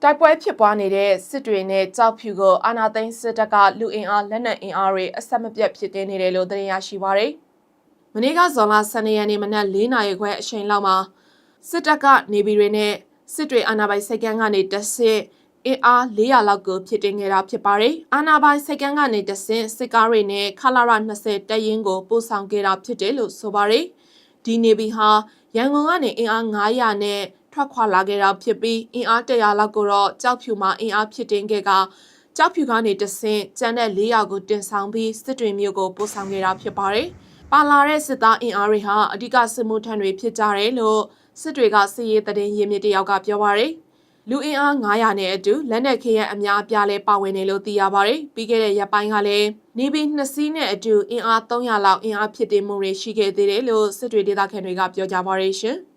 တိုက်ပွဲဖြစ်ပွားနေတဲ့စစ်တွေနဲ့ကြောက်ဖြူကိုအာနာသိန်းစစ်တပ်ကလူအင်အားလက်နက်အင်အားတွေအဆက်မပြတ်ဖြစ်တင်နေတယ်လို့သတင်းရရှိပါရယ်။မနေ့ကဇွန်လ12ရက်နေ့မနက်4နာရီခွဲအချိန်လောက်မှာစစ်တပ်ကနေပြည်တော်နဲ့စစ်တွေအာနာပိုင်စိတ်ကမ်းကနေတဆင့်အင်အား400လောက်ကိုဖြစ်တင်ခဲ့တာဖြစ်ပါတယ်။အာနာပိုင်စိတ်ကမ်းကနေတဆင့်စစ်ကားတွေနဲ့ခလာရ20တပ်ရင်းကိုပို့ဆောင်ခဲ့တာဖြစ်တယ်လို့ဆိုပါရယ်။ဒီနေပြည်ဟာရန်ကုန်ကနေအင်အား900နဲ့ထွက်ခွာလာခဲ့တာဖြစ်ပြီးအင်အား100လောက်ကိုတော့ကြောက်ဖြူမှာအင်အားဖြစ်တင်ခဲ့ကကြောက်ဖြူကနေတဆင့်ကျန်တဲ့400ကိုတင်ဆောင်ပြီးစစ်တွေမြို့ကိုပို့ဆောင်ခဲ့တာဖြစ်ပါတယ်။ပါလာတဲ့စစ်သားအင်အားတွေဟာအဓိကစစ်မှုထမ်းတွေဖြစ်ကြတယ်လို့စစ်တွေကစစ်ရေးသတင်းရင်းမြစ်တယောက်ကပြောပါရယ်။လူအင်အား900နဲ့အတူလက်နက်ခဲယမ်းအများအပြားလဲပါဝင်နေလို့သိရပါရယ်။ပြီးခဲ့တဲ့ရက်ပိုင်းကလည်းနေပြည်2စီးနဲ့အတူအင်အား300လောက်အင်အားဖြစ်တင်မှုတွေရှိခဲ့သေးတယ်လို့စစ်တွေဒေသခံတွေကပြောကြပါရယ်ရှင်။